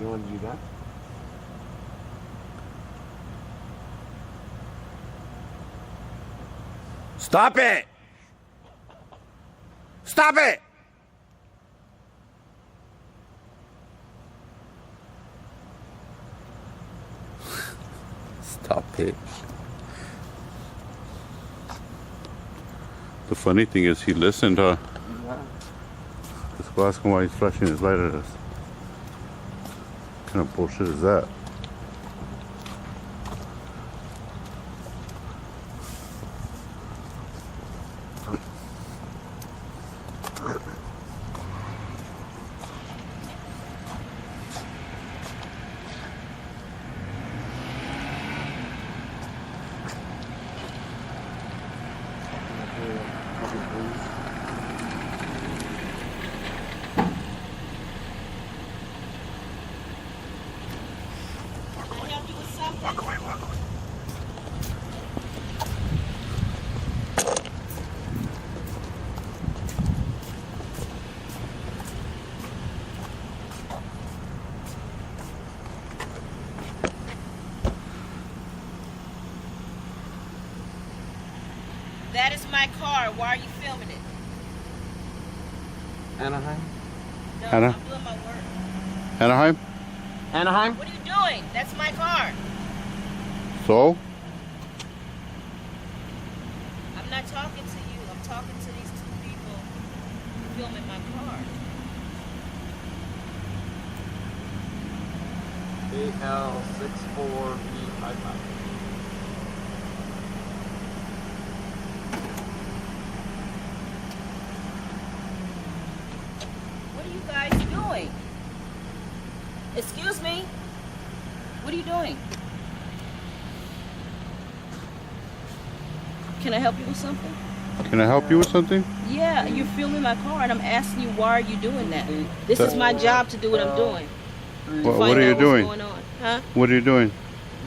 don't want to do that? Stop it! Stop it! Stop it. The funny thing is he listened, huh? Yeah. Let's go ask him why he's flashing his light at us. What kind of bullshit is that? Walk away, walk away. That is my car. Why are you filming it? Anaheim? No, Anna? I'm doing my work. Anaheim? Anaheim? What are you doing? That's my car. So? I'm not talking to you. I'm talking to these two people filming my car. AL64B55. What are you guys doing? Excuse me? What are you doing? Can I help you with something? Can I help you with something? Yeah, you're filming my car and I'm asking you why are you doing that? This is my job to do what I'm doing. What are you doing? What's going on. Huh? What are you doing?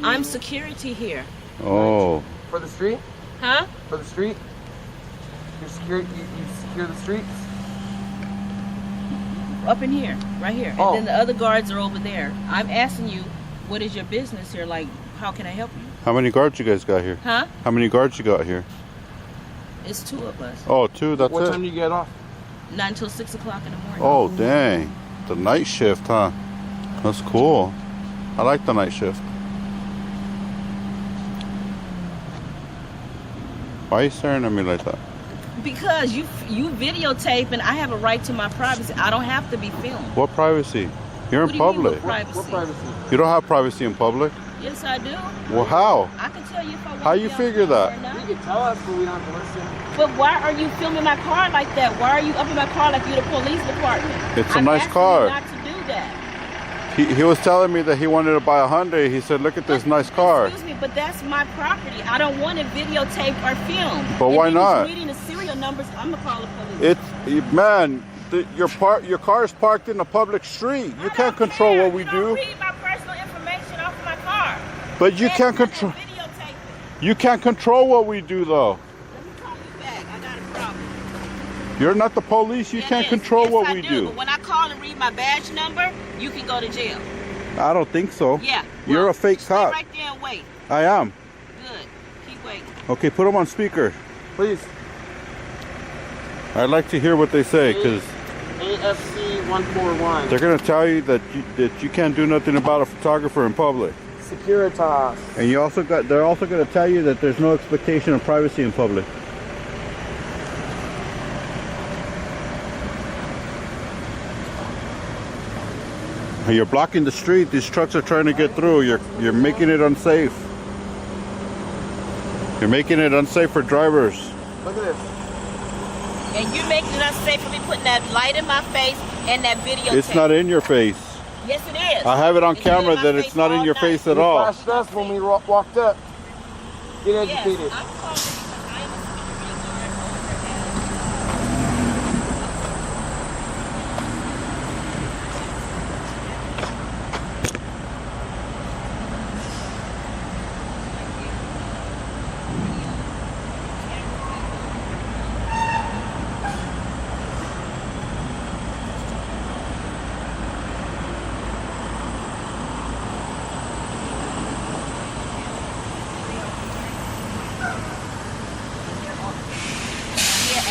I'm security here. Oh. For the street? Huh? For the street? You secure the streets? Up in here, right here. Oh. And then the other guards are over there. I'm asking you, what is your business here? Like, how can I help you? How many guards you guys got here? Huh? How many guards you got here? It's two of us. Oh, two, that's What it? time do you get off? Not until 6 o'clock in the morning. Oh, dang. The night shift, huh? That's cool. I like the night shift. Why are you staring at me like that? Because you videotape and I have a right to my privacy. I don't have to be filmed. What privacy? You're What in do you mean, public. what privacy? What privacy? You don't have privacy in public? Yes, I do. Well, how? I can tell you if I want How to you be on figure camera that? or not. You can tell us, but we don't have to listen. But why are you filming my car like that? Why are you up in my car like you're the police department? It's a I'm nice asking car. you not to do that. He was telling me that he wanted to buy a Hyundai. He said, look at this nice car. Excuse me, but that's my property. I don't want to videotape or film. But And why then not? He's reading the serial numbers. I'm gonna call the police. Man, your car is parked in a public street. You can't control what we You do. don't read my personal information off my car. But you That's can't not control. videotape it. You can't control what we do, though. Let me call you back. I got a problem. You're not the police. You Yes, can't control yes, what I we do. do. But when I call and read my badge number, you can go to jail. I don't think so. Yeah. You're well, a fake stay cop. right there and wait. I am. Good. Keep waiting. Okay, put them on speaker. Please. I'd like to hear what they say, because AFC141. they're going to tell you that you can't do nothing about a photographer in public. Securitas. And they're also going to tell you that there's no expectation of privacy in public. You're blocking the street. These trucks are trying to get through. You're making it unsafe. You're making it unsafe for drivers. Look at this. And you're making it unsafe for me putting that light in my face and that video. It's not in your face. Yes, it is. I have it on It's been camera in my that face it's not in all your night. face at You all. flashed us when we walked up. Get Yes, educated. I'm calling because I am a security guard over at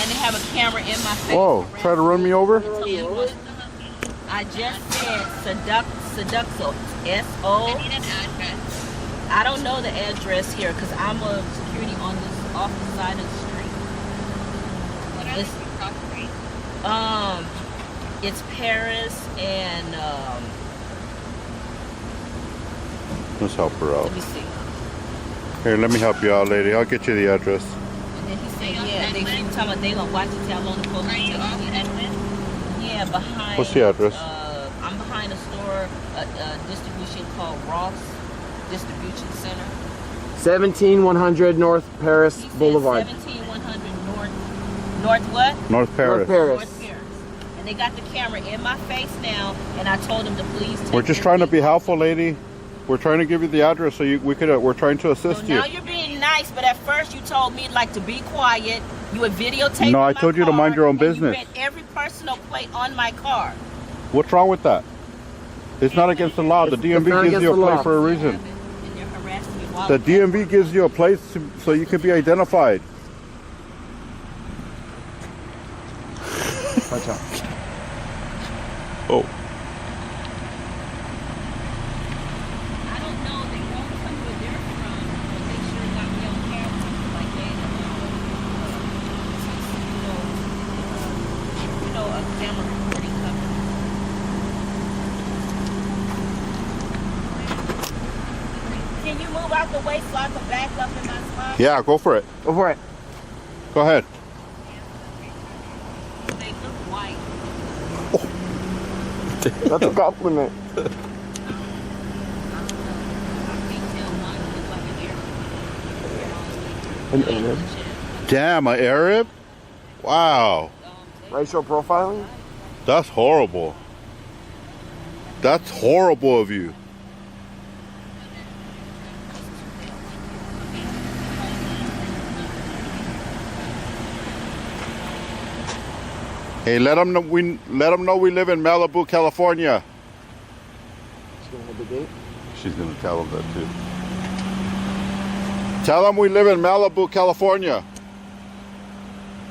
and they have a camera in my face. Whoa, try to run me over? Tell you what, I just said Seduxo. S-O. I need an address. I don't know the address here because I'm a security on this off the side of the street. What are It's- the two cross streets? It's Paris and Let's help her out. let me see. Here, let me help you out, lady. I'll get you the address. And then he said, Are you yeah, they Edmund? keep talking about they gonna watch it how long the police Are you take off to get in. Edmund? Yeah, behind. What's the address? I'm behind a store, a distribution called Ross Distribution Center. 17100 North Paris He said Boulevard. 17100 North what? North Paris. North Paris. North Paris. And they got the camera in my face now, and I told them to please take We're just their trying to be video. helpful, lady. We're trying to give you the address so we're trying to So assist you. now you're being nice, but at first you told me like to be quiet. You would videotape. No, my I told you to car, mind your own and you business. read every personal plate on my car. What's wrong with that? It's not against the law. The It's DMV not gives against you a the place law. for a reason. And you're harassing me while The DMV gives you a place so you can be identified. Watch out. Oh. I don't know. They won't tell me where they're from, but they sure got me on camera. Like they a camera recording company. Can you move out the way so I can back up in my spot? Yeah, go for it. Go for it. Go ahead. They look white. That's a compliment. I can't tell one look like an Arab. An Arab. Damn, an Arab? Wow. Racial profiling? That's horrible. That's horrible of you. Hey, let them know we live in Malibu, California. She's gonna have the gate. She's gonna tell them that too. Tell them we live in Malibu, California.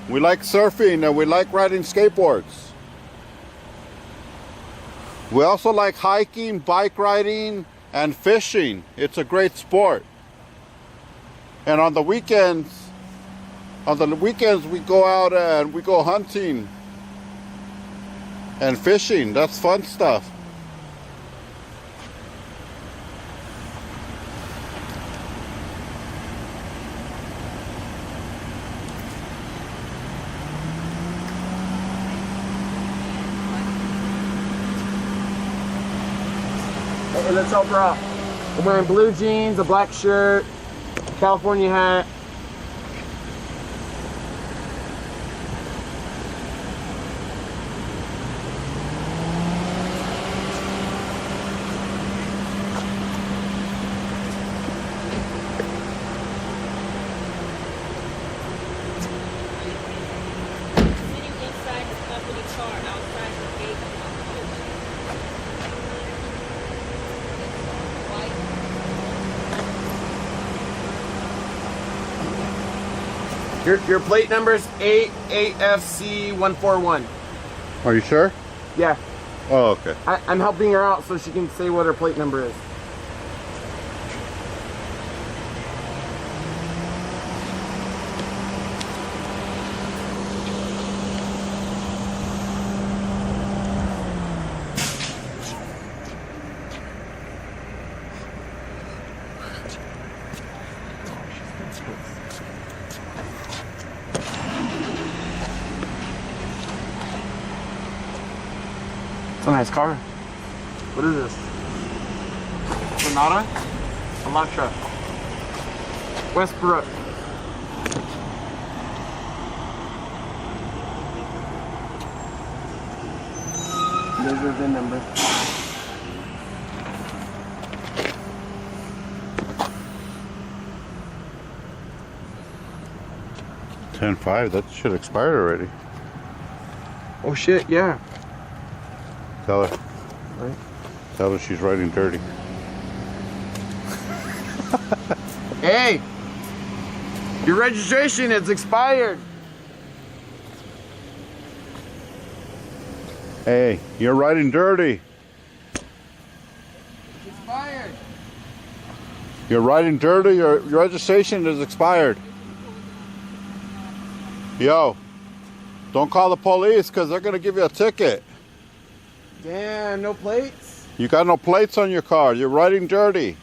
We like surfing and we like riding skateboards. We also like hiking, bike riding, and fishing. It's a great sport. And on the weekends we go out and we go hunting and fishing. That's fun stuff. Hey, let's help her out. I'm wearing blue jeans, a black shirt, California hat. Sitting inside the company car outside the gate of my coach. White. Your plate number is 88FC141. Are you sure? Yeah, Oh, okay. I'm helping her out so she can say what her plate number is. It's a nice car. What is this? Sonata? Elantra. Westbrook. There's your VIN number. $10.5, that should expire already. Oh shit, yeah. Tell her. Right. Tell her she's riding dirty. Hey! Your registration is expired. Hey, you're riding dirty. It's expired. You're riding dirty. Your registration is expired. Yo, don't call the police because they're going to give you a ticket. Damn, no plates? You got no plates on your car. You're riding dirty.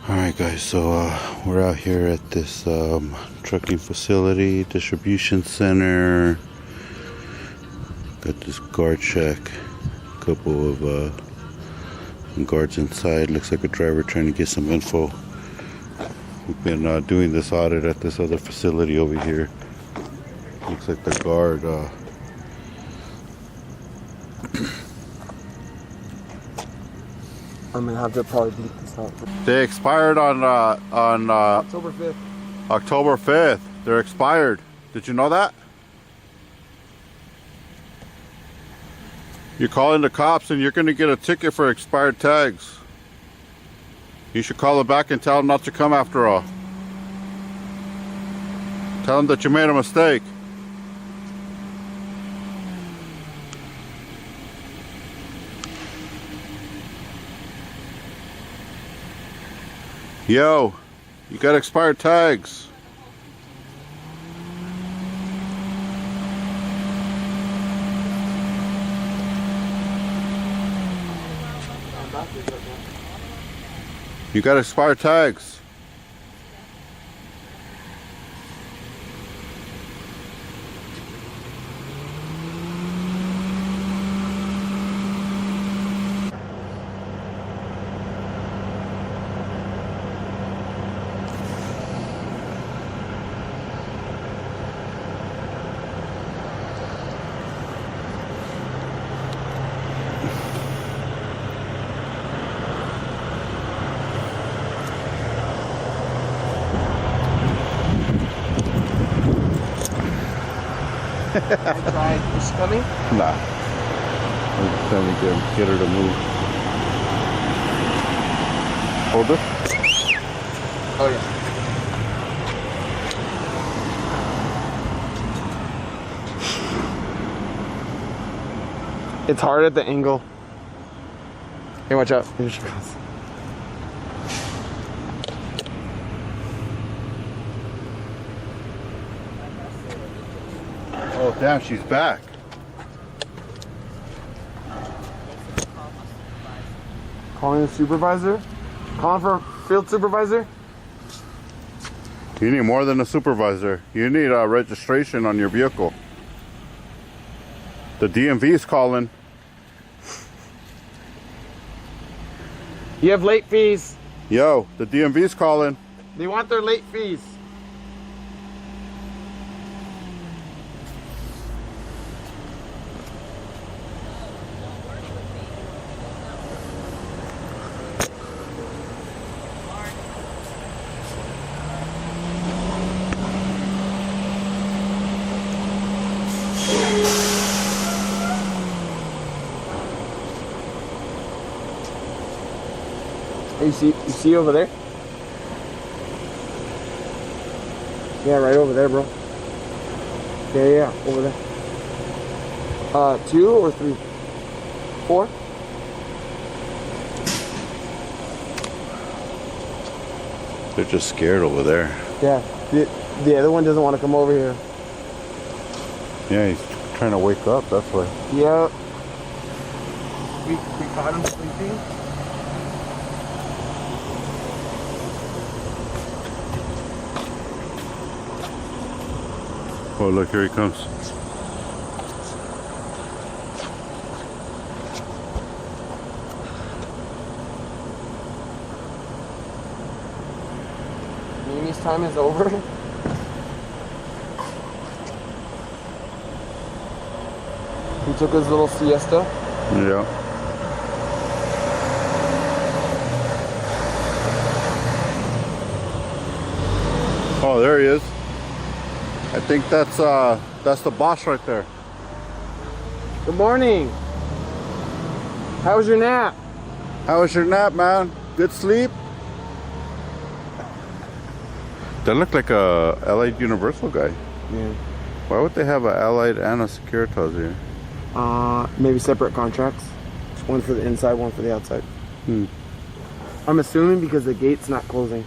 Alright guys, so we're out here at this trucking facility, distribution center. Got this guard shack, a couple of guards inside. Looks like a driver trying to get some info. We've been doing this audit at this other facility over here. Looks like the guard I'm gonna have to probably beat this out. they expired on October 5th. October 5th. They're expired. Did you know that? You call in the cops and you're going to get a ticket for expired tags. You should call them back and tell them not to come after all. Tell them that you made a mistake. Yo, you got expired tags. You got expired tags. Is she coming? Nah. I'm trying to get her to move. Hold it. Oh yeah. It's hard at the angle. Hey, watch out. Here she goes. Oh, damn, she's back. Calling the supervisor? Calling for a field supervisor? You need more than a supervisor. You need a registration on your vehicle. The DMV is calling. You have late fees. Yo, the DMV is calling. They want their late fees. Hey, you see over there? Yeah, right over there, bro. Yeah, over there. 2 or 3? 4? They're just scared over there. Yeah. The other one doesn't want to come over here. Yeah, he's trying to wake up, that's why. Yeah. We caught him sleeping. Oh, look, here he comes. Mimi's time is over. He took his little siesta. Yeah. Oh, there he is. I think that's the boss right there. Good morning. How was your nap? How was your nap, man? Good sleep? That looked like a Allied Universal guy. Yeah. Why would they have a Allied and a Securitas here? Maybe separate contracts. One for the inside, one for the outside. Hmm. I'm assuming because the gate's not closing.